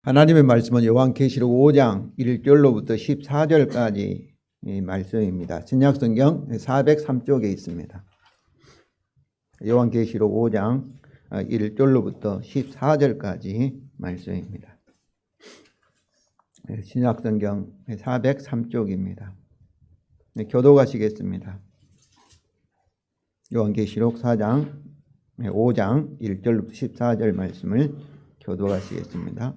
하나님의 말씀은 요한계시록 5장 1절로부터 14절까지 말씀입니다. 신약성경 403쪽에 있습니다. 요한계시록 5장 1절로부터 14절까지 말씀입니다. 신약성경 403쪽입니다. 교독하시겠습니다. 요한계시록 5장 1절로부터 14절 말씀을 교독하시겠습니다.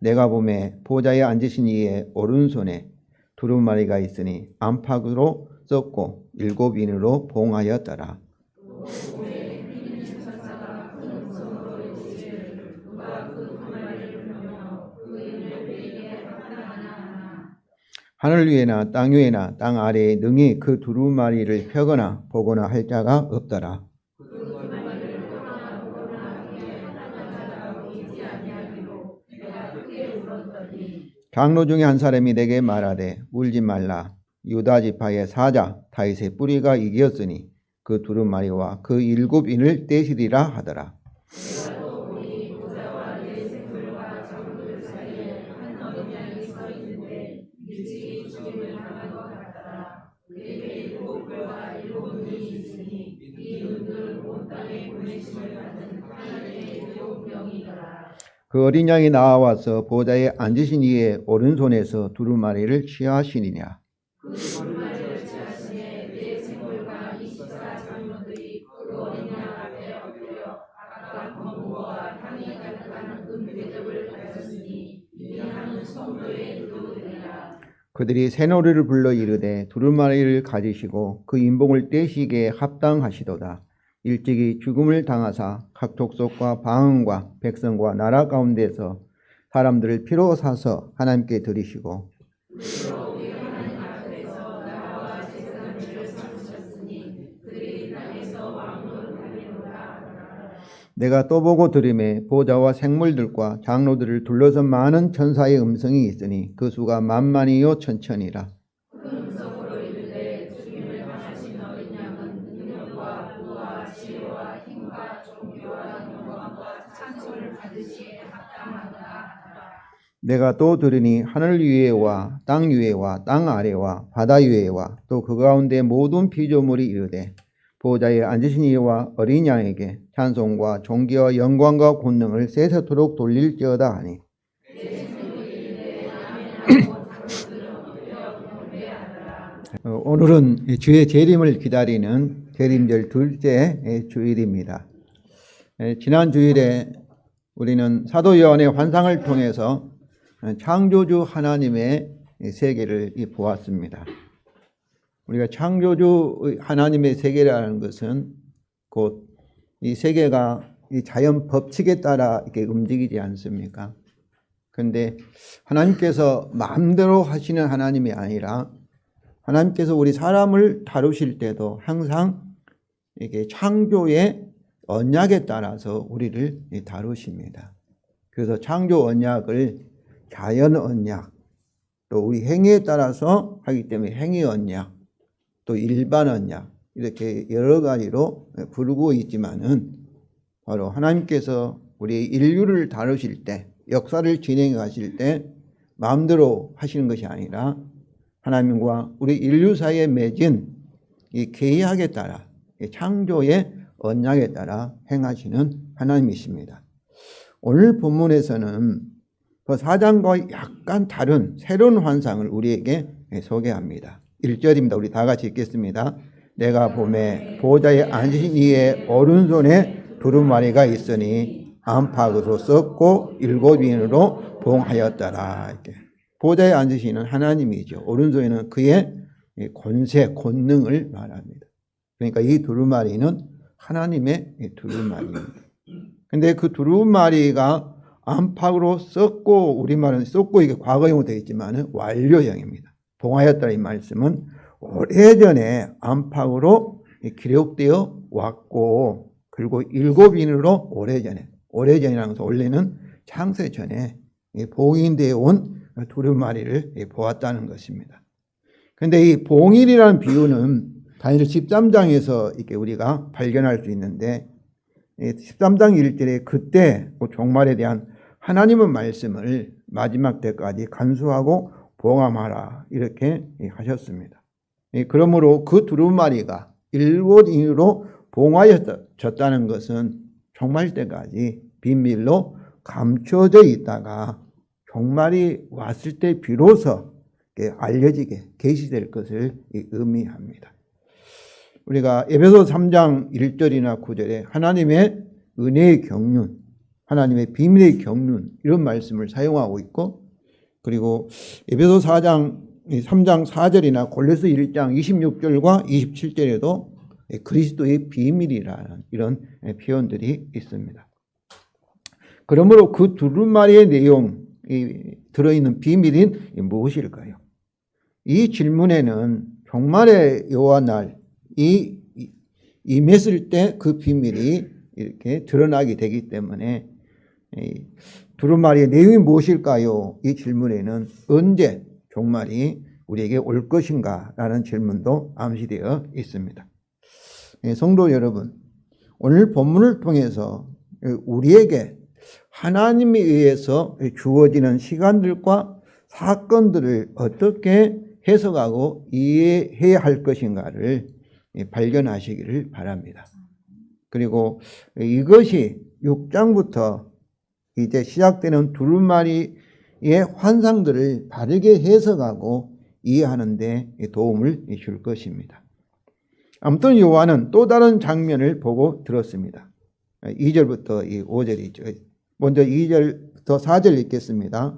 내가 보매 보좌에 앉으신 이의 오른손에 두루마리가 있으니 안팎으로 썼고 7인으로 봉하였더라. 하늘 위에나 땅 위에나 땅 아래에 능히 그 두루마리를 펴거나 보거나 할 자가 없더라. 장로 중에 한 사람이 내게 말하되 울지 말라. 유다 지파의 사자 다윗의 뿌리가 이겼으니 그 두루마리와 그 7인을 떼시리라 하더라. 그 어린 양이 나와서 보좌에 앉으신 이의 오른손에서 두루마리를 취하시니냐. 그 두루마리를 취하시에 내 생물과 24장로들이 그 어린 양 앞에 엎드려 각각 검과 향이 가득한 은궤접을 가졌으니 이하는 성도의 누구들이라. 그들이 새노래를 불러 이르되 두루마리를 가지시고 그 인봉을 떼시기에 합당하시도다. 일찍이 죽음을 당하사 각 족속과 방언과 백성과 나라 가운데서 사람들을 피로 사서 하나님께 드리시고 내가 또 보고 들으매 보좌와 생물들과 장로들을 둘러서 많은 천사의 음성이 있으니 그 수가 만만이요 천천이라. 내가 또 들으니 하늘 위에와 땅 위에와 땅 아래와 바다 위에와 또 그 가운데 모든 피조물이 이르되 보좌에 앉으신 이와 어린 양에게 찬송과 존귀와 영광과 권능을 세세토록 돌릴지어다 하니 오늘은 주의 재림을 기다리는 재림절 둘째 주일입니다. 지난 주일에 우리는 사도 요한의 환상을 통해서 창조주 하나님의 세계를 보았습니다. 우리가 창조주 하나님의 세계라는 것은 곧 이 세계가 이 자연 법칙에 따라 이렇게 움직이지 않습니까? 그런데 하나님께서 마음대로 하시는 하나님이 아니라 하나님께서 우리 사람을 다루실 때도 항상 이게 창조의 언약에 따라서 우리를 다루십니다. 그래서 창조 언약을 자연 언약, 또 우리 행위에 따라서 하기 때문에 행위 언약, 또 일반 언약, 이렇게 여러 가지로 부르고 있지만은 바로 하나님께서 우리 인류를 다루실 때, 역사를 진행해 가실 때 마음대로 하시는 것이 아니라 하나님과 우리 인류 사이에 맺은 이 계약에 따라, 창조의 언약에 따라 행하시는 하나님이십니다. 오늘 본문에서는 그 4장과 약간 다른 새로운 환상을 우리에게 소개합니다. 1절입니다. 우리 다 같이 읽겠습니다. 내가 보매 보좌에 앉으신 이의 오른손에 두루마리가 있으니 안팎으로 썼고 7인으로 봉하였더라. 이렇게. 보좌에 앉으시는 하나님이죠. 오른손에는 그의 권세, 권능을 말합니다. 그러니까 이 두루마리는 하나님의 두루마리입니다. 근데 그 두루마리가 안팎으로 썼고, 우리말은 썼고 이게 과거형으로 되어 있지만 완료형입니다. 봉하였다 이 말씀은 오래전에 안팎으로 기록되어 왔고, 그리고 7인으로 오래전이라는 것은 원래는 창세 전에 봉인되어 온 두루마리를 보았다는 것입니다. 그런데 이 봉인이라는 비유는 다니엘 13장에서 이렇게 우리가 발견할 수 있는데 13장 1절에 그때 종말에 대한 하나님의 말씀을 마지막 때까지 간수하고 봉함하라 이렇게 하셨습니다. 그러므로 그 두루마리가 일본인으로 봉하여졌다는 것은 종말 때까지 비밀로 감춰져 있다가 종말이 왔을 때 비로소 알려지게 계시될 것을 의미합니다. 우리가 에베소 3장 1절이나 9절에 하나님의 은혜의 경륜, 하나님의 비밀의 경륜 이런 말씀을 사용하고 있고, 그리고 에베소 3장 4절이나 골로새 1장 26절과 27절에도 그리스도의 비밀이라는 이런 표현들이 있습니다. 그러므로 그 두루마리의 내용이 들어있는 비밀인 무엇일까요? 이 질문에는 종말의 여호와 날이 임했을 때 그 비밀이 이렇게 드러나게 되기 때문에 두루마리의 내용이 무엇일까요? 이 질문에는 언제 종말이 우리에게 올 것인가? 라는 질문도 암시되어 있습니다. 성도 여러분, 오늘 본문을 통해서 우리에게 하나님에 의해서 주어지는 시간들과 사건들을 어떻게 해석하고 이해해야 할 것인가를 발견하시기를 바랍니다. 그리고 이것이 6장부터 이제 시작되는 두루마리의 환상들을 바르게 해석하고 이해하는 데 도움을 줄 것입니다. 아무튼 요한은 또 다른 장면을 보고 들었습니다. 2절부터 5절이죠. 먼저 2절부터 4절 읽겠습니다.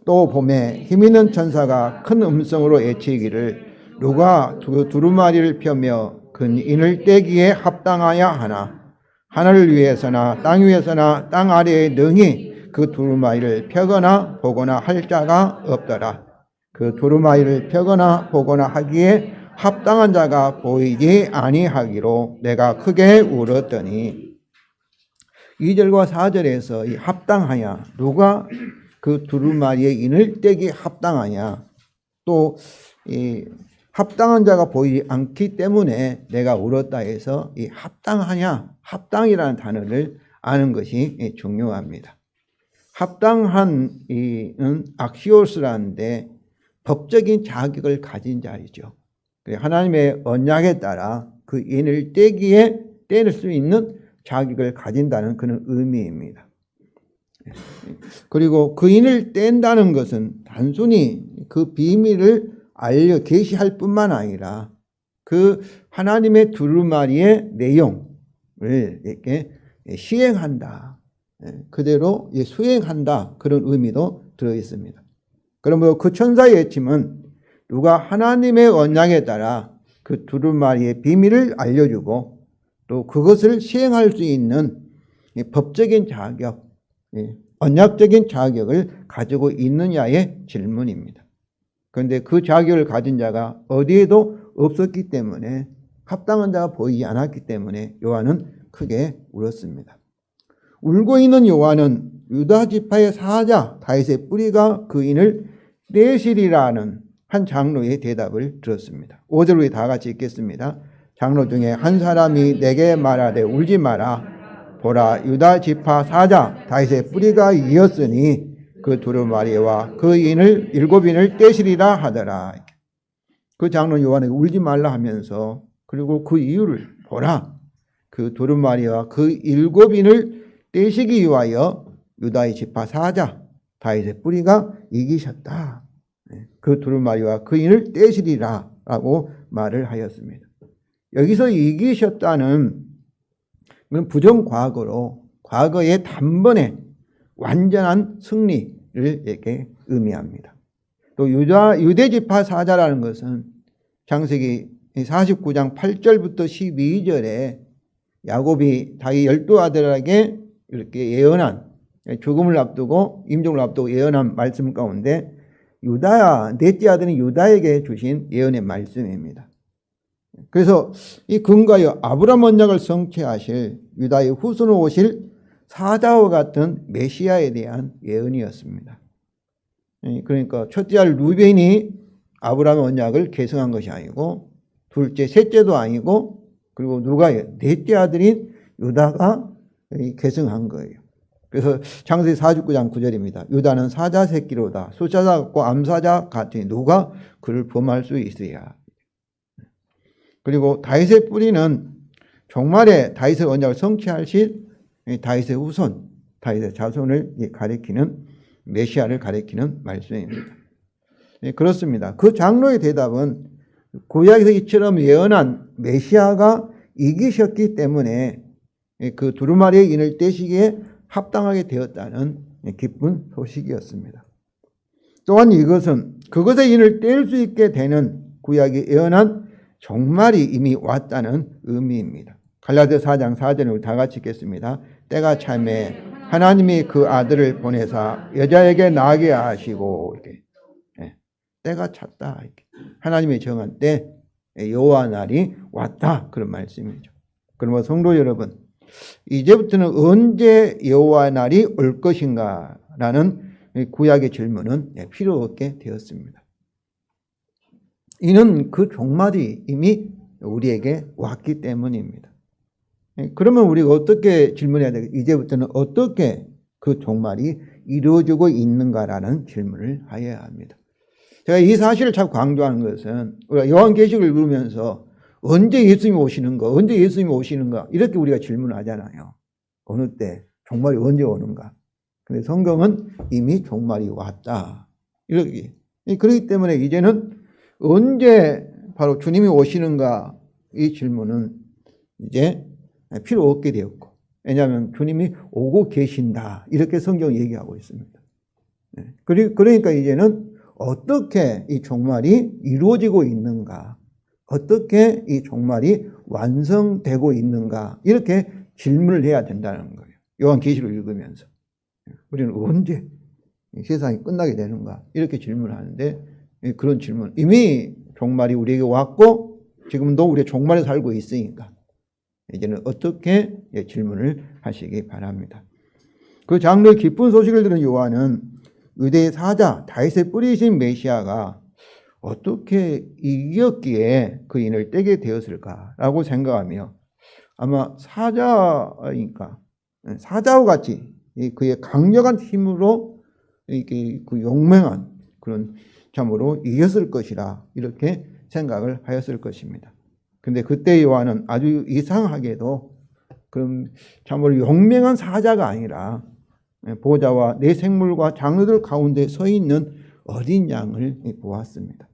또 봄에 힘있는 천사가 큰 음성으로 외치기를 누가 두루마리를 펴며 근인을 떼기에 합당하야 하나 하늘을 위에서나 땅 위에서나 땅 아래에 능히 그 두루마리를 펴거나 보거나 할 자가 없더라. 그 두루마리를 펴거나 보거나 하기에 합당한 자가 보이지 아니하기로 내가 크게 울었더니 2절과 4절에서 이 합당하냐, 누가 그 두루마리의 인을 떼기 합당하냐, 또 이 합당한 자가 보이지 않기 때문에 내가 울었다 해서 이 합당하냐, 합당이라는 단어를 아는 것이 중요합니다. 합당한 이는 악시오스라는데 법적인 자격을 가진 자이죠. 하나님의 언약에 따라 그 인을 뗄 수 있는 자격을 가진다는 그런 의미입니다. 그리고 그 인을 뗀다는 것은 단순히 그 비밀을 계시할 뿐만 아니라 그 하나님의 두루마리의 내용을 이렇게 시행한다, 그대로 수행한다, 그런 의미도 들어 있습니다. 그러므로 그 천사의 외침은 누가 하나님의 언약에 따라 그 두루마리의 비밀을 알려주고 또 그것을 시행할 수 있는 법적인 자격, 언약적인 자격을 가지고 있느냐의 질문입니다. 그런데 그 자격을 가진 자가 어디에도 없었기 때문에, 합당한 자가 보이지 않았기 때문에 요한은 크게 울었습니다. 울고 있는 요한은 유다 지파의 사자 다윗의 뿌리가 그 인을 떼시리라는 한 장로의 대답을 들었습니다. 5절 우리 다 같이 읽겠습니다. 장로 중에 한 사람이 내게 말하되 울지 마라. 보라, 유다 지파 사자 다윗의 뿌리가 이었으니 그 두루마리와 그 인을 7인을 떼시리라 하더라. 그 장로 요한에게 울지 말라 하면서, 그리고 그 이유를 보라, 그 두루마리와 그 7인을 떼시기 위하여 유다의 지파 사자 다윗의 뿌리가 이기셨다. 그 두루마리와 그 인을 떼시리라 라고 말을 하였습니다. 여기서 이기셨다는 부정과거로 과거의 단번에 완전한 승리를 이렇게 의미합니다. 또 유대 지파 사자라는 것은 창세기 49장 8절부터 12절에 야곱이 자기 12아들에게 이렇게 예언한, 죽음을 앞두고 임종을 앞두고 예언한 말씀 가운데 넷째 아들인 유다에게 주신 예언의 말씀입니다. 그래서 이 근거하여 아브라함 언약을 성취하실 유다의 후손으로 오실 사자와 같은 메시아에 대한 예언이었습니다. 그러니까 첫째 아들 루벤이 아브라함 언약을 계승한 것이 아니고, 둘째, 셋째도 아니고, 그리고 넷째 아들인 유다가 계승한 거예요. 그래서 창세기 49장 9절입니다. 유다는 사자 새끼로다. 숫자자 같고 암사자 같으니 누가 그를 범할 수 있으랴. 그리고 다윗의 뿌리는 종말에 다윗의 언약을 성취하실 다윗의 후손, 다윗의 자손을 가리키는 메시아를 가리키는 말씀입니다. 그렇습니다. 그 장로의 대답은 구약에서 이처럼 예언한 메시아가 이기셨기 때문에 그 두루마리의 인을 떼시기에 합당하게 되었다는 기쁜 소식이었습니다. 또한 이것은 그것의 인을 뗄 수 있게 되는 구약이 예언한 종말이 이미 왔다는 의미입니다. 갈라디아 4장 4절을 다 같이 읽겠습니다. 때가 차매 하나님이 그 아들을 보내사 여자에게 나게 하시고 이렇게. 때가 찼다. 이렇게. 하나님이 정한 때 여호와 날이 왔다. 그런 말씀이죠. 그러면 성도 여러분, 이제부터는 언제 여호와 날이 올 것인가 라는 구약의 질문은 필요 없게 되었습니다. 이는 그 종말이 이미 우리에게 왔기 때문입니다. 그러면 우리가 어떻게 질문해야 되겠어요? 이제부터는 어떻게 그 종말이 이루어지고 있는가라는 질문을 해야 합니다. 제가 이 사실을 자꾸 강조하는 것은 우리가 요한계시록을 읽으면서 언제 예수님이 오시는가, 언제 예수님이 오시는가 이렇게 우리가 질문하잖아요. 어느 때, 종말이 언제 오는가. 근데 성경은 이미 종말이 왔다. 이렇게. 그렇기 때문에 이제는 언제 바로 주님이 오시는가 이 질문은 이제 필요 없게 되었고, 왜냐하면 주님이 오고 계신다 이렇게 성경이 얘기하고 있습니다. 그러니까 이제는 어떻게 이 종말이 이루어지고 있는가, 어떻게 이 종말이 완성되고 있는가 이렇게 질문을 해야 된다는 거예요. 요한계시록을 읽으면서 우리는 언제 세상이 끝나게 되는가 이렇게 질문하는데, 그런 질문, 이미 종말이 우리에게 왔고 지금도 우리가 종말에 살고 있으니까 이제는 어떻게 질문을 하시기 바랍니다. 그 장로의 기쁜 소식을 들은 요한은 유대의 사자 다윗의 뿌리이신 메시아가 어떻게 이겼기에 그 인을 떼게 되었을까라고 생각하며, 아마 사자니까 사자와 같이 그의 강력한 힘으로 이렇게 그 용맹한 그런 참으로 이겼을 것이라 이렇게 생각을 하였을 것입니다. 근데 그때 요한은 아주 이상하게도 그럼 참으로 용맹한 사자가 아니라 보좌와 내 생물과 장로들 가운데 서 있는 어린 양을 보았습니다.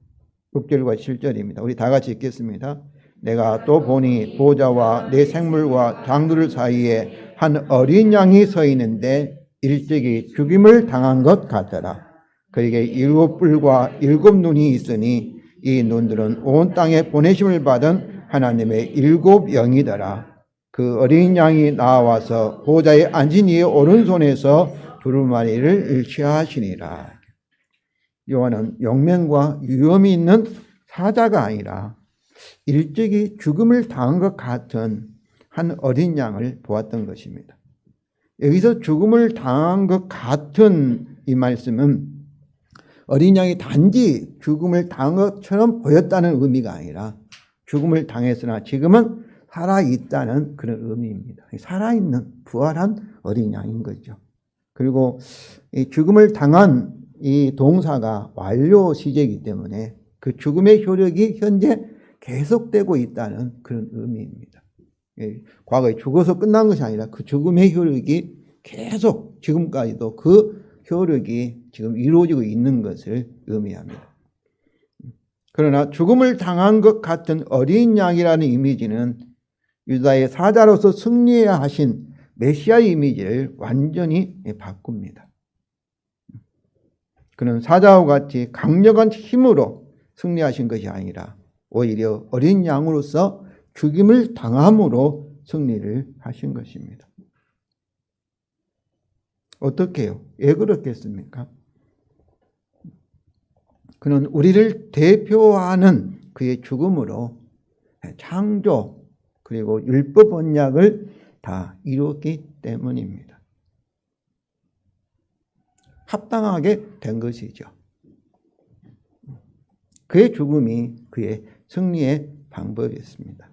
6절과 7절입니다. 우리 다 같이 읽겠습니다. 내가 또 보니 보좌와 내 생물과 장로들 사이에 한 어린 양이 서 있는데 일찍이 죽임을 당한 것 같더라. 그에게 7뿔과 7눈이 있으니 이 눈들은 온 땅에 보내심을 받은 하나님의 7영이더라. 그 어린 양이 나와서 보좌에 앉은 이의 오른손에서 두루마리를 취하시니라. 요한은 용맹과 위엄이 있는 사자가 아니라 일찍이 죽음을 당한 것 같은 한 어린 양을 보았던 것입니다. 여기서 죽음을 당한 것 같은 이 말씀은 어린 양이 단지 죽음을 당한 것처럼 보였다는 의미가 아니라 죽음을 당했으나 지금은 살아있다는 그런 의미입니다. 살아있는 부활한 어린 양인 거죠. 그리고 이 죽음을 당한 이 동사가 완료 시제이기 때문에 그 죽음의 효력이 현재 계속되고 있다는 그런 의미입니다. 과거에 죽어서 끝난 것이 아니라 그 죽음의 효력이 계속 지금까지도 그 효력이 지금 이루어지고 있는 것을 의미합니다. 그러나 죽음을 당한 것 같은 어린 양이라는 이미지는 유다의 사자로서 승리해야 하신 메시아의 이미지를 완전히 바꿉니다. 그는 사자와 같이 강력한 힘으로 승리하신 것이 아니라 오히려 어린 양으로서 죽임을 당함으로 승리를 하신 것입니다. 어떻게 해요? 왜 그렇겠습니까? 그는 우리를 대표하는 그의 죽음으로 창조 그리고 율법 언약을 다 이루었기 때문입니다. 합당하게 된 것이죠. 그의 죽음이 그의 승리의 방법이었습니다.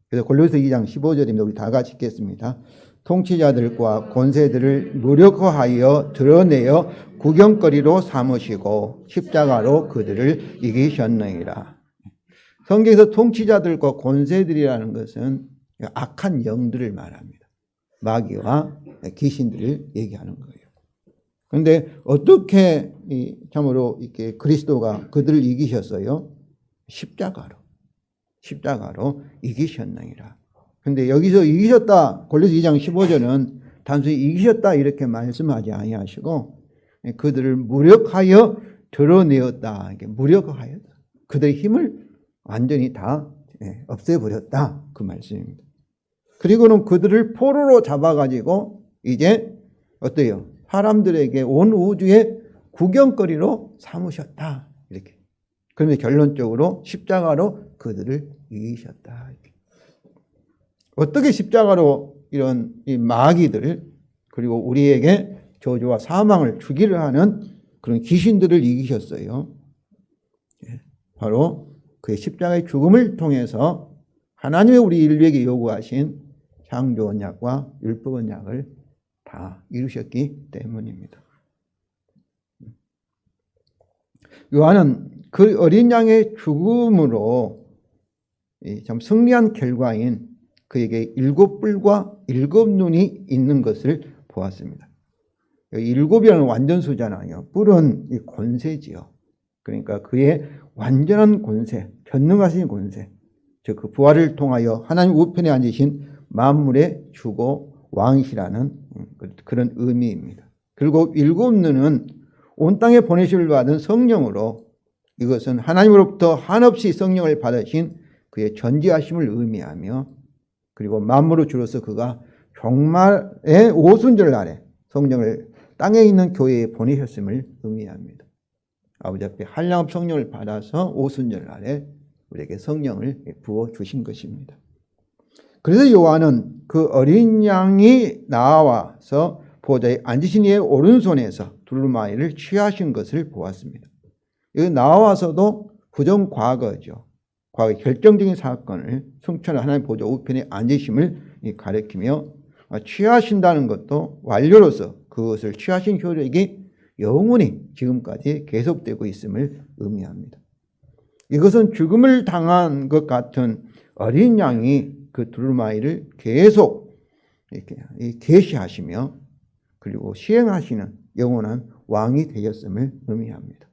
그래서 골로새 2장 15절입니다. 우리 다 같이 읽겠습니다. 통치자들과 권세들을 무력화하여 드러내어 구경거리로 삼으시고 십자가로 그들을 이기셨느니라. 성경에서 통치자들과 권세들이라는 것은 악한 영들을 말합니다. 마귀와 귀신들을 얘기하는 거예요. 그런데 어떻게 참으로 이렇게 그리스도가 그들을 이기셨어요? 십자가로 이기셨느니라. 근데 여기서 이기셨다, 골로새 2장 15절은 단순히 이기셨다 이렇게 말씀하지 아니하시고 그들을 무력하여 드러내었다. 이게 무력하여 그들의 힘을 완전히 다 없애버렸다. 그 말씀입니다. 그리고는 그들을 포로로 잡아가지고 이제 어때요? 사람들에게 온 우주의 구경거리로 삼으셨다. 이렇게. 그런데 결론적으로 십자가로 그들을 이기셨다. 이렇게. 어떻게 십자가로 이런 이 마귀들 그리고 우리에게 저주와 사망을 주기를 하는 그런 귀신들을 이기셨어요? 바로 그의 십자가의 죽음을 통해서 하나님의 우리 인류에게 요구하신 창조 언약과 율법 언약을 다 이루셨기 때문입니다. 요한은 그 어린 양의 죽음으로 참 승리한 결과인 그에게 7뿔과 7눈이 있는 것을 보았습니다. 7이라는 완전수잖아요. 뿔은 이 권세지요. 그러니까 그의 완전한 권세, 전능하신 권세, 즉 그 부활을 통하여 하나님 우편에 앉으신 만물의 주고 왕이시라는 그런 의미입니다. 그리고 7눈은 온 땅에 보내심을 받은 성령으로 이것은 하나님으로부터 한없이 성령을 받으신 그의 전지하심을 의미하며 그리고 만물의 주로서 그가 종말의 오순절 날에 성령을 땅에 있는 교회에 보내셨음을 의미합니다. 아버지 앞에 한량없 성령을 받아서 오순절 날에 우리에게 성령을 부어주신 것입니다. 그래서 요한은 그 어린 양이 나와서 보좌에 앉으신 이의 오른손에서 두루마리를 취하신 것을 보았습니다. 여기 나와서도 부정과거죠. 과거의 결정적인 사건을 승천한 하나님 보좌 우편에 앉으심을 가리키며 취하신다는 것도 완료로서 그것을 취하신 효력이 영원히 지금까지 계속되고 있음을 의미합니다. 이것은 죽음을 당한 것 같은 어린 양이 그 두루마리를 계속 이렇게 계시하시며 그리고 시행하시는 영원한 왕이 되었음을 의미합니다.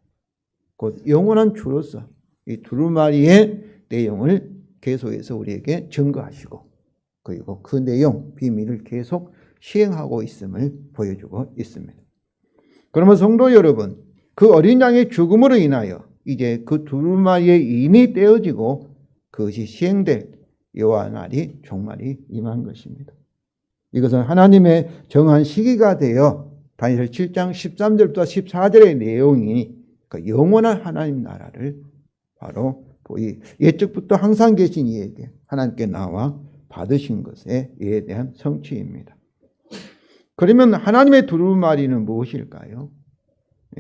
곧 영원한 주로서 이 두루마리의 내용을 계속해서 우리에게 증거하시고 그리고 그 내용, 비밀을 계속 시행하고 있음을 보여주고 있습니다. 그러면 성도 여러분, 그 어린 양의 죽음으로 인하여 이제 그 두루마리의 인이 떼어지고 그것이 시행될 여호와 날이 종말이 임한 것입니다. 이것은 하나님의 정한 시기가 되어 다니엘 7장 13절부터 14절의 내용이 그 영원한 하나님 나라를 바로 예적부터 항상 계신 이에게 하나님께 나와 받으신 것에 이에 대한 성취입니다. 그러면 하나님의 두루마리는 무엇일까요?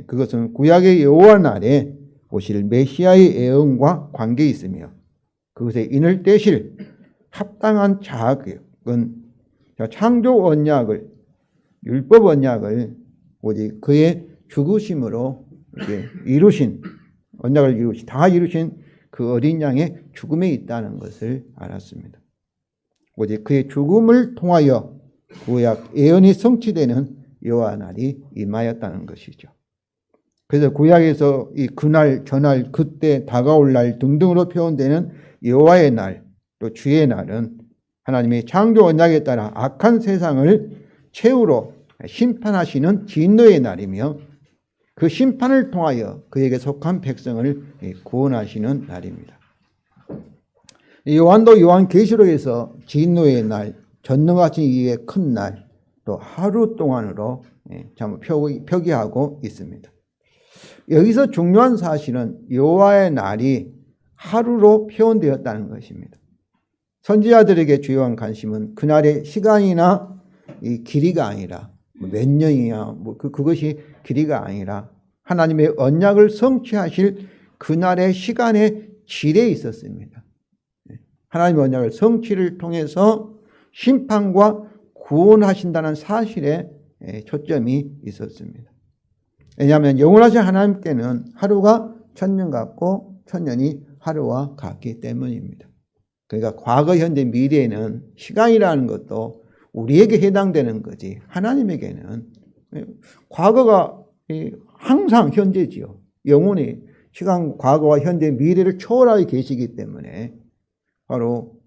그것은 구약의 여호와 날에 오실 메시아의 예언과 관계에 있으며 그것의 인을 떼실 합당한 자격은 창조 언약을 율법 언약을 오직 그의 죽으심으로 이루신 언약을 다 이루신 그 어린 양의 죽음에 있다는 것을 알았습니다. 오직 그의 죽음을 통하여 구약 예언이 성취되는 여호와 날이 임하였다는 것이죠. 그래서 구약에서 이 그날, 저날, 그때, 다가올 날 등등으로 표현되는 여호와의 날, 또 주의 날은 하나님의 창조 언약에 따라 악한 세상을 최후로 심판하시는 진노의 날이며 그 심판을 통하여 그에게 속한 백성을 구원하시는 날입니다. 요한도 요한계시록에서 진노의 날, 전능하신 이의 큰 날, 또 하루 동안으로 표기하고 있습니다. 여기서 중요한 사실은 여호와의 날이 하루로 표현되었다는 것입니다. 선지자들에게 주요한 관심은 그날의 시간이나 이 길이가 아니라 몇 년이냐 그것이 길이가 아니라 하나님의 언약을 성취하실 그날의 시간의 질에 있었습니다. 하나님의 언약을 성취를 통해서 심판과 구원하신다는 사실에 초점이 있었습니다. 왜냐하면 영원하신 하나님께는 하루가 천년 같고 천년이 하루와 같기 때문입니다. 그러니까 과거, 현재, 미래에는 시간이라는 것도 우리에게 해당되는 거지 하나님에게는 과거가 항상 현재지요. 영원히 시간, 과거와 현재, 미래를 초월하게 계시기 때문에 바로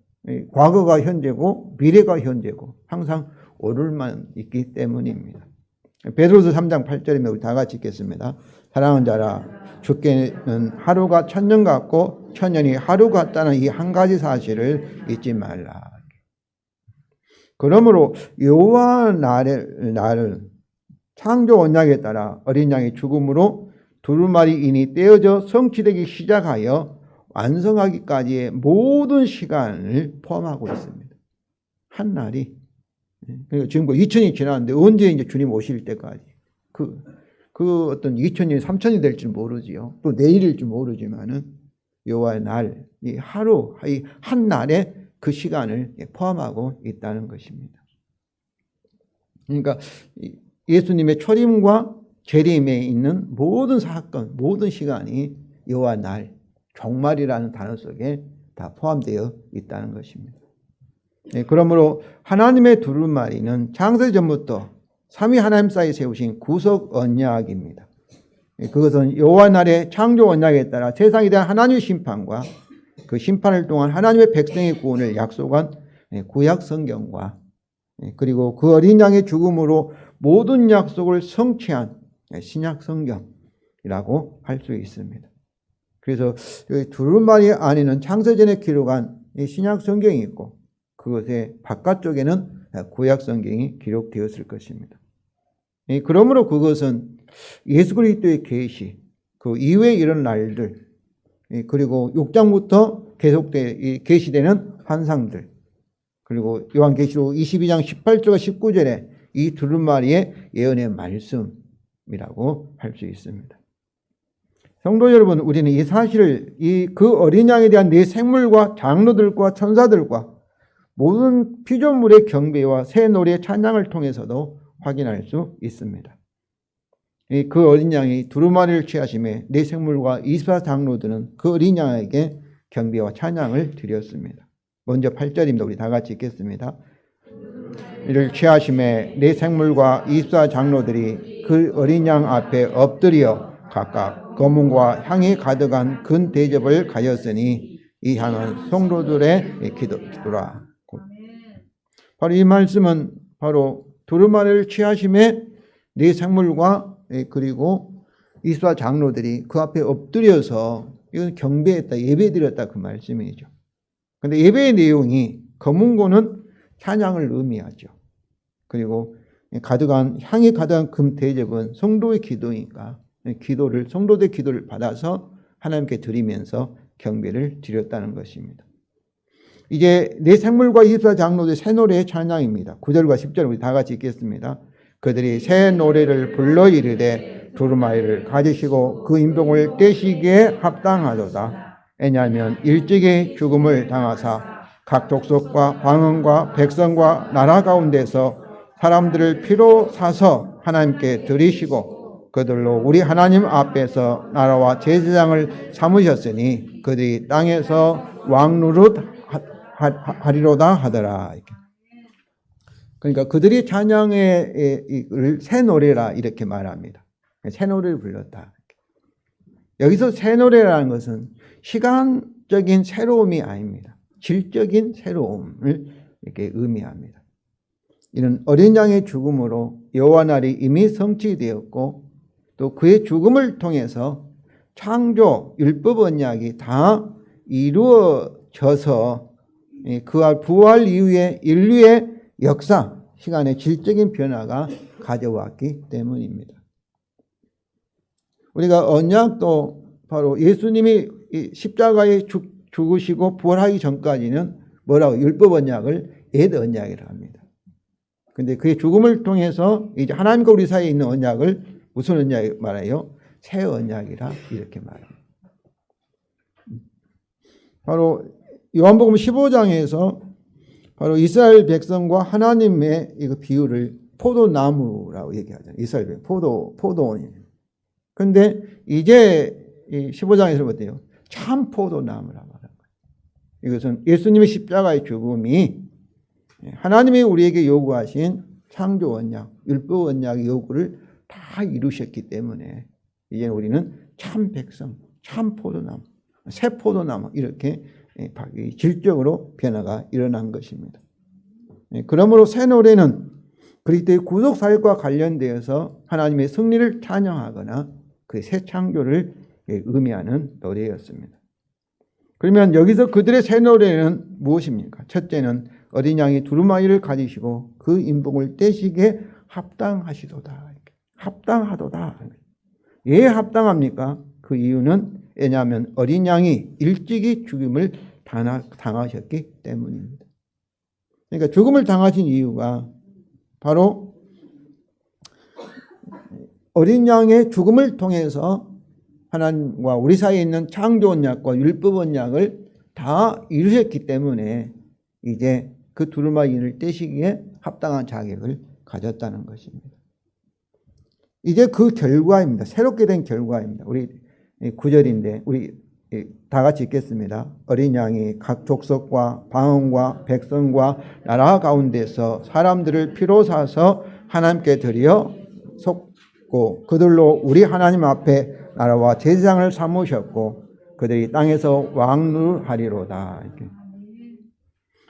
과거가 현재고 미래가 현재고 항상 오늘만 있기 때문입니다. 베드로서 3장 8절이면 우리 다 같이 읽겠습니다. 사랑하는 자라 주께는 하루가 천년 같고 천년이 하루 같다는 이 한 가지 사실을 잊지 말라. 그러므로 여호와 날을 창조 언약에 따라 어린 양의 죽음으로 두루마리 인이 떼어져 성취되기 시작하여 완성하기까지의 모든 시간을 포함하고 있습니다. 한 날이. 그러니까 지금 2000이 지났는데 언제 이제 주님 오실 때까지 그 어떤 2000년, 3000이 될지 모르지요. 또 내일일지 모르지만은 여호와의 날, 이 하루, 이 한 날에 그 시간을 포함하고 있다는 것입니다. 그러니까 예수님의 초림과 재림에 있는 모든 사건, 모든 시간이 여호와 날, 종말이라는 단어 속에 다 포함되어 있다는 것입니다. 그러므로 하나님의 두루마리는 창세 전부터 삼위 하나님 사이에 세우신 구속 언약입니다. 그것은 여호와 날의 창조 언약에 따라 세상에 대한 하나님의 심판과 그 심판을 통한 하나님의 백성의 구원을 약속한 구약 성경과 그리고 그 어린 양의 죽음으로 모든 약속을 성취한 신약 성경이라고 할 수 있습니다. 그래서 두루마리 안에는 창세전에 기록한 신약 성경이 있고 그것의 바깥쪽에는 구약 성경이 기록되었을 것입니다. 그러므로 그것은 예수 그리스도의 계시, 그 이후에 이런 날들, 그리고 6장부터 계속돼 계시되는 환상들, 그리고 요한계시록 22장 18절과 19절에 이 두루마리의 예언의 말씀이라고 할 수 있습니다. 성도 여러분, 우리는 이 사실을 그 어린 양에 대한 네 생물과 장로들과 천사들과 모든 피조물의 경배와 새 노래의 찬양을 통해서도 확인할 수 있습니다. 그 어린 양이 두루마리를 취하심에 네 생물과 24 장로들은 그 어린 양에게 경배와 찬양을 드렸습니다. 먼저 8절입니다. 우리 다 같이 읽겠습니다. 이를 취하심에 네 생물과 24 장로들이 그 어린 양 앞에 엎드려 각각 검은과 향이 가득한 큰 대접을 가졌으니 이 향은 성도들의 기도라. 바로 이 말씀은 바로 두루마리를 취하심에 네 생물과 그리고 24 장로들이 그 앞에 엎드려서 이건 경배했다, 예배드렸다 그 말씀이죠. 그런데 예배의 내용이 검은고는 찬양을 의미하죠. 그리고 향이 가득한 금 대접은 성도의 기도니까 성도들의 기도를 받아서 하나님께 드리면서 경배를 드렸다는 것입니다. 이제 네 생물과 24 장로들의 새 노래의 찬양입니다. 9절과 10절 우리 다 같이 읽겠습니다. 그들이 새 노래를 불러 이르되 두루마리를 가지시고 그 인봉을 떼시기에 합당하도다. 왜냐하면 일찍이 죽음을 당하사 각 족속과 방언과 백성과 나라 가운데서 사람들을 피로 사서 하나님께 드리시고 그들로 우리 하나님 앞에서 나라와 제사장을 삼으셨으니 그들이 땅에서 왕노릇 하리로다 하더라. 그러니까 그들이 찬양의 새 노래라 이렇게 말합니다. 새 노래를 불렀다. 여기서 새 노래라는 것은 시간적인 새로움이 아닙니다. 질적인 새로움을 이렇게 의미합니다. 이는 어린 양의 죽음으로 여호와 날이 이미 성취되었고 또 그의 죽음을 통해서 창조 율법 언약이 다 이루어져서 그와 부활 이후에 인류의 역사, 시간의 질적인 변화가 가져왔기 때문입니다. 우리가 언약도 바로 예수님이 십자가에 죽으시고 부활하기 전까지는 뭐라고 율법 언약을 옛 언약이라고 합니다. 근데 그의 죽음을 통해서 이제 하나님과 우리 사이에 있는 언약을 무슨 언약 말해요? 새 언약이라 이렇게 말합니다. 바로 요한복음 15장에서 바로 이스라엘 백성과 하나님의 이거 비유를 포도나무라고 얘기하잖아요. 이스라엘 백성, 포도원이에요. 근데 이제 15장에서 어때요? 참 포도나무라고 말하는 거예요. 이것은 예수님의 십자가의 죽음이 하나님이 우리에게 요구하신 창조 언약, 율법 언약의 요구를 다 이루셨기 때문에 이제 우리는 참 백성, 참 포도나무, 새 포도나무 이렇게 질적으로 변화가 일어난 것입니다. 그러므로 새 노래는 그리스도의 구속 사역과 관련되어서 하나님의 승리를 찬양하거나 그 새 창조를 의미하는 노래였습니다. 그러면 여기서 그들의 새 노래는 무엇입니까? 첫째는 어린 양이 두루마리를 가지시고 그 인복을 떼시기에 합당하시도다. 합당하도다. 왜 합당합니까? 그 이유는 왜냐하면 어린 양이 일찍이 죽임을 당하셨기 때문입니다. 그러니까 죽음을 당하신 이유가 바로 어린 양의 죽음을 통해서 하나님과 우리 사이에 있는 창조 언약과 율법 언약을 다 이루셨기 때문에 이제 그 두루마리를 떼시기에 합당한 자격을 가졌다는 것입니다. 이제 그 결과입니다. 새롭게 된 결과입니다. 우리 9절인데 우리 다 같이 읽겠습니다. 어린 양이 각 족속과 방언과 백성과 나라 가운데서 사람들을 피로 사서 하나님께 드려 속고 그들로 우리 하나님 앞에 나라와 제사장을 삼으셨고 그들이 땅에서 왕노하리로다. 이렇게.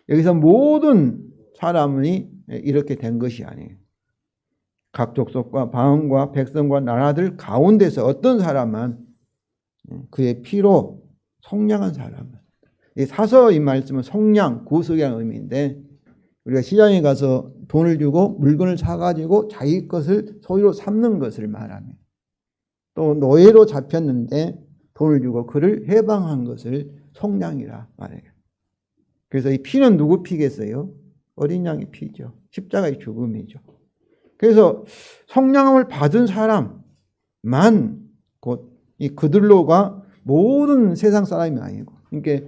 여기서 모든 사람이 이렇게 된 것이 아니에요. 각 족속과 방언과 백성과 나라들 가운데서 어떤 사람은 그의 피로 속량한 사람은, 이 사서 이 말씀은 속량, 구속이라는 의미인데 우리가 시장에 가서 돈을 주고 물건을 사가지고 자기 것을 소유로 삼는 것을 말합니다. 또 노예로 잡혔는데 돈을 주고 그를 해방한 것을 속량이라 말해요. 그래서 이 피는 누구 피겠어요? 어린 양의 피죠. 십자가의 죽음이죠. 그래서 속량함을 받은 사람만 곧 이 그들로가 모든 세상 사람이 아니고, 그러니까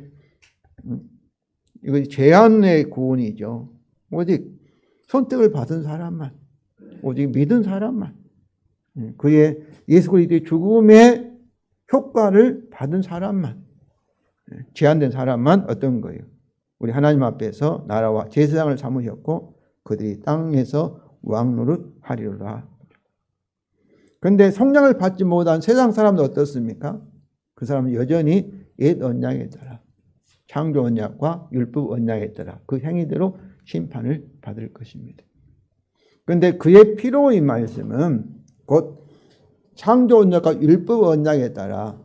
이거 제한의 구원이죠. 오직 선택을 받은 사람만, 오직 믿은 사람만, 그의 예수 그리스도의 죽음의 효과를 받은 사람만, 제한된 사람만 어떤 거예요? 우리 하나님 앞에서 나라와 제사장을 삼으셨고 그들이 땅에서 왕노릇 하리로라. 그런데 속량을 받지 못한 세상 사람도 어떻습니까? 그 사람은 여전히 옛 언약에 따라 창조 언약과 율법 언약에 따라 그 행위대로 심판을 받을 것입니다. 그런데 그의 피로 이 말씀은 곧 창조 언약과 율법 언약에 따라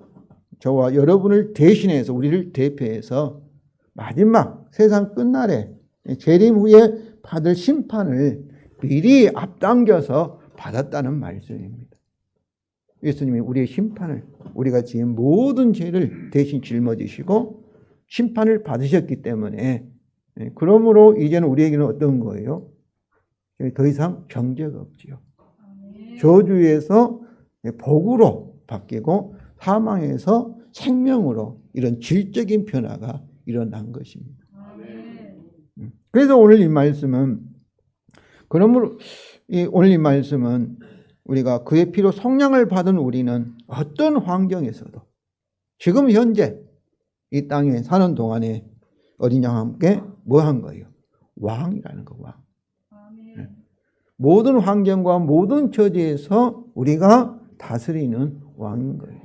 저와 여러분을 대신해서 우리를 대표해서 마지막 세상 끝날에 재림 후에 받을 심판을 미리 앞당겨서 받았다는 말씀입니다. 예수님이 우리의 심판을, 우리가 지은 모든 죄를 대신 짊어지시고 심판을 받으셨기 때문에, 그러므로 이제는 우리에게는 어떤 거예요? 더 이상 정죄가 없지요. 저주에서 복으로 바뀌고 사망에서 생명으로 이런 질적인 변화가 일어난 것입니다. 그래서 오늘 이 말씀은, 그러므로 오늘 이 말씀은 우리가 그의 피로 속량을 받은 우리는 어떤 환경에서도 지금 현재 이 땅에 사는 동안에 어린 양과 함께 뭐 한 거예요? 왕이라는 거, 왕. 모든 환경과 모든 처지에서 우리가 다스리는 왕인 거예요.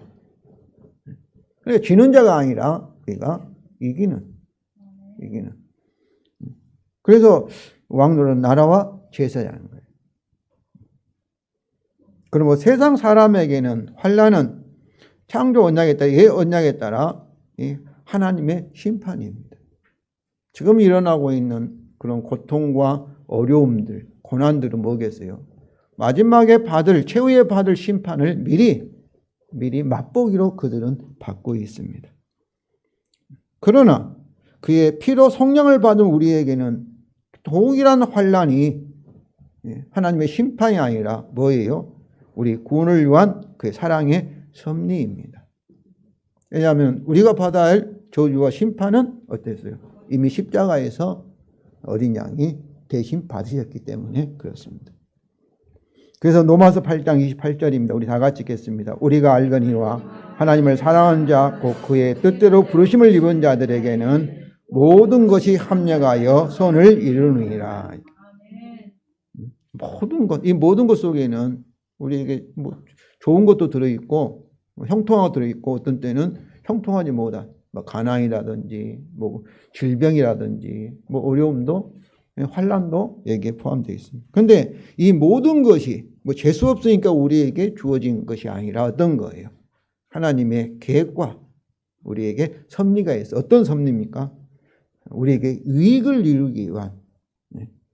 그러니까 지는 자가 아니라 우리가 이기는. 그래서 왕노릇은 나라와 제사장인 거예요. 그러면 세상 사람에게는 환난은 창조 언약에 따라, 예 언약에 따라 하나님의 심판입니다. 지금 일어나고 있는 그런 고통과 어려움들, 고난들은 뭐겠어요? 마지막에 최후에 받을 심판을 미리 맛보기로 그들은 받고 있습니다. 그러나 그의 피로 속량을 받은 우리에게는 동일한 환난이 하나님의 심판이 아니라 뭐예요? 우리 구원을 위한 그의 사랑의 섭리입니다. 왜냐하면 우리가 받아야 할 저주와 심판은 어땠어요? 이미 십자가에서 어린 양이 대신 받으셨기 때문에 그렇습니다. 그래서 로마서 8장 28절입니다. 우리 다 같이 읽겠습니다. 우리가 알거니와 하나님을 사랑하는 자 곧 그의 뜻대로 부르심을 입은 자들에게는 모든 것이 합력하여 선을 이루느니라. 모든 것, 이 모든 것 속에는 우리에게 뭐 좋은 것도 들어있고 형통하고 들어있고 어떤 때는 형통하지 못한 뭐 가난이라든지 뭐 질병이라든지 뭐 어려움도 환난도 여기에 포함되어 있습니다. 그런데 이 모든 것이 뭐 재수 없으니까 우리에게 주어진 것이 아니라 어떤 거예요? 하나님의 계획과 우리에게 섭리가 있어. 어떤 섭리입니까? 우리에게 유익을 이루기 위한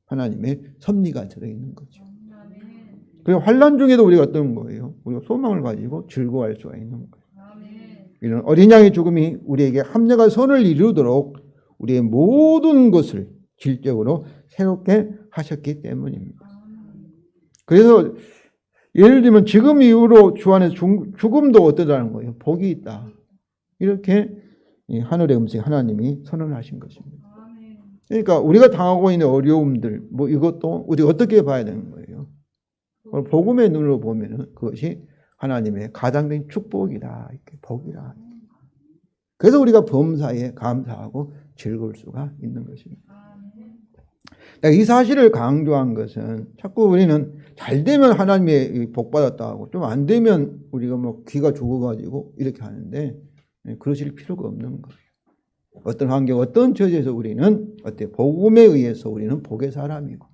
하나님의 섭리가 들어있는 거죠. 그리고 환난 중에도 우리가 어떤 거예요? 우리가 소망을 가지고 즐거워할 수가 있는 거예요. 이런 어린 양의 죽음이 우리에게 합력한 선을 이루도록 우리의 모든 것을 질적으로 새롭게 하셨기 때문입니다. 그래서 예를 들면 지금 이후로 주 안에서 죽음도 어떠다는 거예요? 복이 있다. 이렇게 하늘의 음식 하나님이 선언하신 것입니다. 그러니까 우리가 당하고 있는 어려움들 뭐 이것도 우리가 어떻게 봐야 되는 거예요? 복음의 눈으로 보면은 그것이 하나님의 가장된 축복이다. 이렇게 복이다. 그래서 우리가 범사에 감사하고 즐거울 수가 있는 것입니다. 이 사실을 강조한 것은 자꾸 우리는 잘 되면 하나님의 복 받았다 하고 좀 안 되면 우리가 뭐 귀가 죽어가지고 이렇게 하는데 그러실 필요가 없는 거예요. 어떤 환경, 어떤 처지에서 우리는 복음에 의해서 우리는 복의 사람이고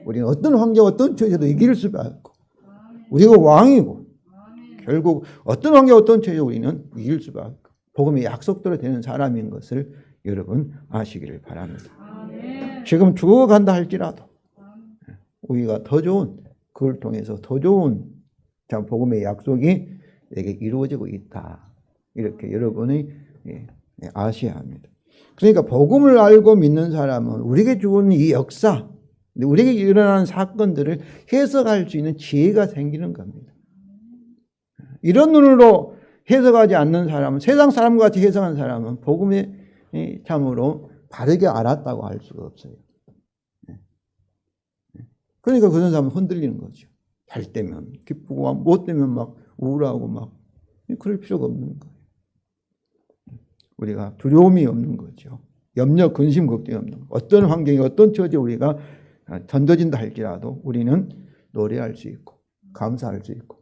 우리는 어떤 환경, 어떤 처지에도 이길 수밖에 없고 우리가 왕이고 결국 어떤 환경, 어떤 처지에 우리는 이길 수밖에 없고 복음의 약속대로 되는 사람인 것을 여러분 아시기를 바랍니다. 지금 죽어간다 할지라도 우리가 더 좋은 그걸 통해서 더 좋은 복음의 약속이 내게 이루어지고 있다. 이렇게 여러분이 아셔야 합니다. 그러니까 복음을 알고 믿는 사람은 우리에게 주는 이 역사, 우리에게 일어나는 사건들을 해석할 수 있는 지혜가 생기는 겁니다. 이런 눈으로 해석하지 않는 사람은 세상 사람과 같이 해석하는 사람은 복음에 참으로 바르게 알았다고 할 수가 없어요. 그러니까 그런 사람은 흔들리는 거죠. 잘 되면 기쁘고 못 되면 막 우울하고 막 그럴 필요가 없는 거예요. 우리가 두려움이 없는 거죠. 염려, 근심, 걱정이 없는 거예요. 어떤 환경이 어떤 처지에 우리가 던져진다 할지라도 우리는 노래할 수 있고 감사할 수 있고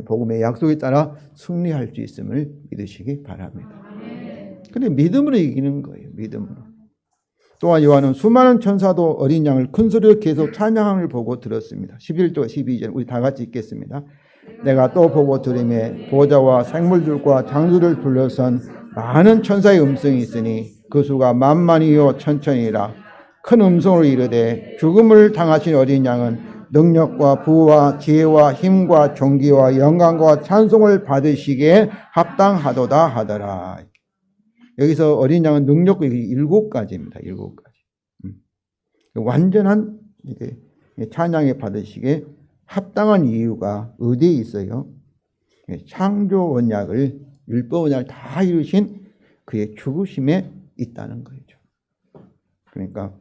복음의 약속에 따라 승리할 수 있음을 믿으시기 바랍니다. 그런데 믿음으로 이기는 거예요. 믿음으로. 또한 요한은 수많은 천사도 어린 양을 큰 소리로 계속 찬양함을 보고 들었습니다. 11절 12절 우리 다 같이 읽겠습니다. 내가 또 보고 들으매 보좌와 생물들과 장수를 둘러선 많은 천사의 음성이 있으니 그 수가 만만이요 천천이라 큰 음성으로 이르되 죽음을 당하신 어린 양은 능력과 부와 지혜와 힘과 존귀와 영광과 찬송을 받으시기에 합당하도다 하더라. 여기서 어린 양은 능력이 7가지입니다. 7가지. 완전한 찬양에 받으시기에 합당한 이유가 어디에 있어요? 창조 원약을 율법 원약을 다 이루신 그의 죽으심에 있다는 거죠. 그러니까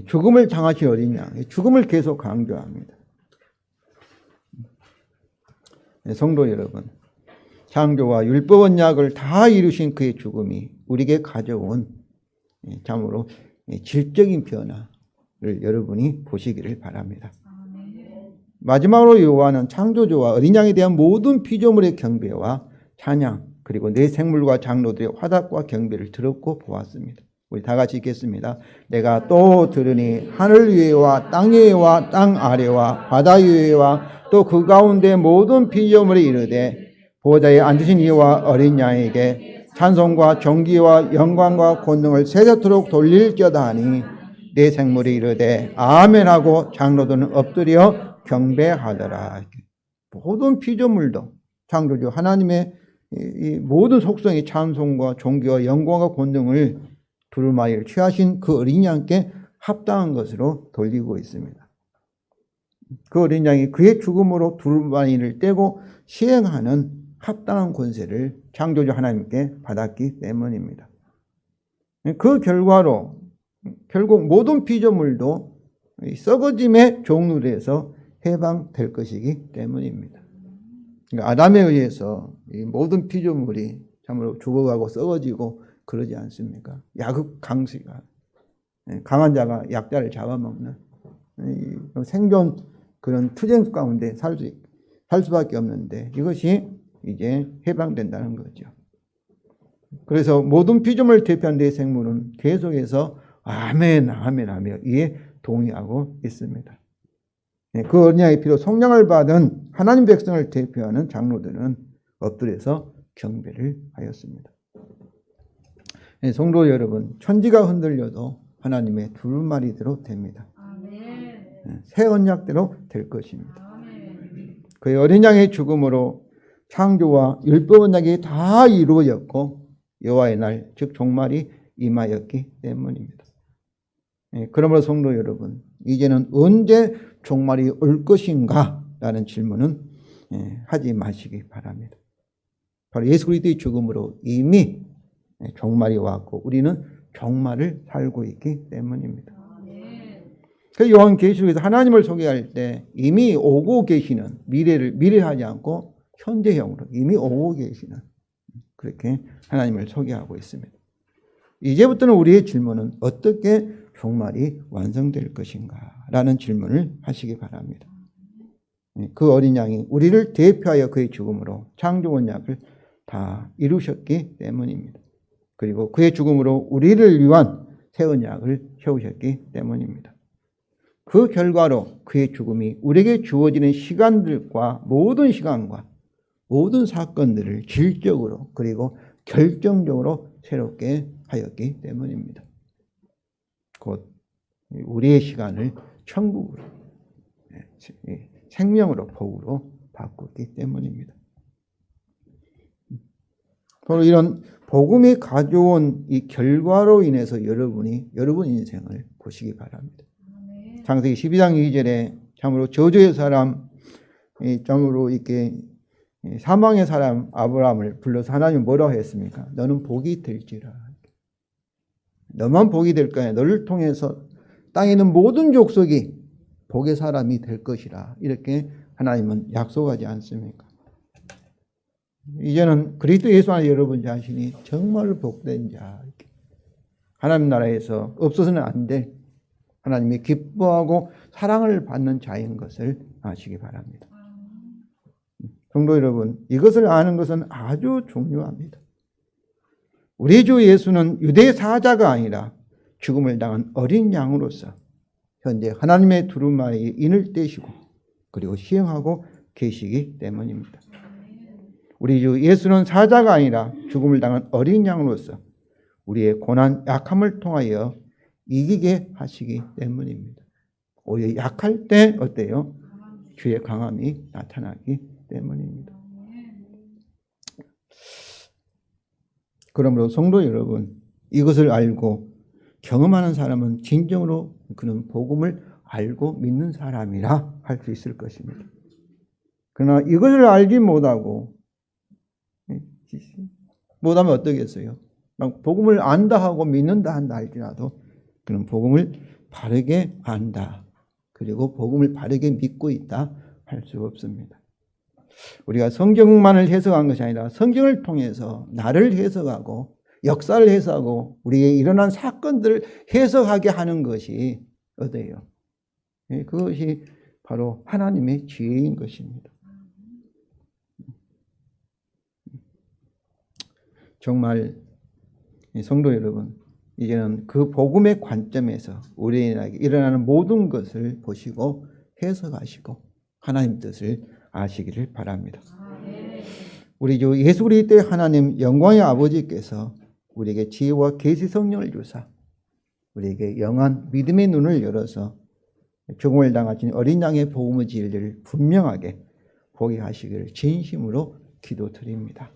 죽음을 당하신 어린 양, 죽음을 계속 강조합니다. 성도 여러분, 창조와 율법 원약을 다 이루신 그의 죽음이 우리에게 가져온 참으로 질적인 변화를 여러분이 보시기를 바랍니다. 마지막으로 요한은 창조주와 어린 양에 대한 모든 피조물의 경배와 찬양 그리고 내 생물과 장로들의 화답과 경배를 들었고 보았습니다. 우리 다 같이 읽겠습니다. 내가 또 들으니 하늘 위에와 땅 위에와 땅 아래와 바다 위에와 또 그 가운데 모든 피조물이 이르되 보좌에 앉으신 이와 어린 양에게 찬송과 존귀와 영광과 권능을 세세토록 돌릴지어다 하니 내 생물이 이르되 아멘하고 장로들은 엎드려 경배하더라. 모든 피조물도 창조주 하나님의 이 모든 속성의 찬송과 존귀와 영광과 권능을 두루마리를 취하신 그 어린 양께 합당한 것으로 돌리고 있습니다. 그 어린 양이 그의 죽음으로 두루마리를 떼고 시행하는 합당한 권세를 창조주 하나님께 받았기 때문입니다. 그 결과로 결국 모든 피조물도 썩어짐의 종류에서 해방될 것이기 때문입니다. 그러니까 아담에 의해서 이 모든 피조물이 참으로 죽어가고 썩어지고 그러지 않습니까? 야급 강수가 강한 자가 약자를 잡아먹는 생존 그런 투쟁 가운데 살 수밖에 없는데 이것이 이제 해방된다는 거죠. 그래서 모든 피조물을 대표하는 내 생물은 계속해서 아멘 아멘 하며 이에 동의하고 있습니다. 그 언약의 피로 속량을 받은 하나님 백성을 대표하는 장로들은 엎드려서 경배를 하였습니다. 성도 여러분, 천지가 흔들려도 하나님의 두루마리대로 됩니다. 새 언약대로 될 것입니다. 그의 어린 양의 죽음으로 창조와 율법 언약이 다 이루어졌고 여호와의 날, 즉 종말이 임하였기 때문입니다. 그러므로 성도 여러분, 이제는 언제 종말이 올 것인가? 라는 질문은 하지 마시기 바랍니다. 바로 예수 그리스도의 죽음으로 이미 종말이 왔고 우리는 종말을 살고 있기 때문입니다. 그 요한계시록에서 하나님을 소개할 때 이미 오고 계시는 미래하지 않고 현재형으로 이미 오고 계시는 그렇게 하나님을 소개하고 있습니다. 이제부터는 우리의 질문은 어떻게 종말이 완성될 것인가? 라는 질문을 하시기 바랍니다. 그 어린 양이 우리를 대표하여 그의 죽음으로 창조 언약을 다 이루셨기 때문입니다. 그리고 그의 죽음으로 우리를 위한 새 언약을 세우셨기 때문입니다. 그 결과로 그의 죽음이 우리에게 주어지는 시간들과 모든 시간과 모든 사건들을 질적으로 그리고 결정적으로 새롭게 하였기 때문입니다. 곧 우리의 시간을 천국으로 생명으로 복으로 바꾸기 때문입니다. 바로 이런 복음이 가져온 이 결과로 인해서 여러분 인생을 보시기 바랍니다. 창세기 12장 2절에 참으로 저주의 사람, 참으로 이렇게 사망의 사람 아브라함을 불러서 하나님은 뭐라고 했습니까? 너는 복이 될지라. 너만 복이 될 거야. 너를 통해서 땅에 있는 모든 족속이 복의 사람이 될 것이라. 이렇게 하나님은 약속하지 않습니까? 이제는 그리스도 예수 안에 여러분 자신이 정말 복된 자. 하나님 나라에서 없어서는 안 될 하나님이 기뻐하고 사랑을 받는 자인 것을 아시기 바랍니다. 성도 여러분, 이것을 아는 것은 아주 중요합니다. 우리 주 예수는 유대 사자가 아니라 죽음을 당한 어린 양으로서 현재 하나님의 두루마리에 인을 떼시고 그리고 시행하고 계시기 때문입니다. 우리 주 예수는 사자가 아니라 죽음을 당한 어린 양으로서 우리의 고난, 약함을 통하여 이기게 하시기 때문입니다. 오히려 약할 때 어때요? 주의 강함이 나타나기 때문입니다. 그러므로 성도 여러분, 이것을 알고 경험하는 사람은 진정으로 그는 복음을 알고 믿는 사람이라 할 수 있을 것입니다. 그러나 이것을 알지 못하면 어떠겠어요? 복음을 안다 하고 믿는다 한다 할지라도 그는 복음을 바르게 안다. 그리고 복음을 바르게 믿고 있다 할 수 없습니다. 우리가 성경만을 해석한 것이 아니라 성경을 통해서 나를 해석하고 역사를 해석하고 우리에게 일어난 사건들을 해석하게 하는 것이 어때요? 그것이 바로 하나님의 지혜인 것입니다. 정말 성도 여러분, 이제는 그 복음의 관점에서 우리에게 일어나는 모든 것을 보시고 해석하시고 하나님 뜻을 아시기를 바랍니다. 우리 주 예수 그리스도의 하나님 영광의 아버지께서 우리에게 지혜와 계시 성령을 주사 우리에게 영한 믿음의 눈을 열어서 죽음을 당하신 어린 양의 복음의 진리를 분명하게 보게 하시기를 진심으로 기도드립니다.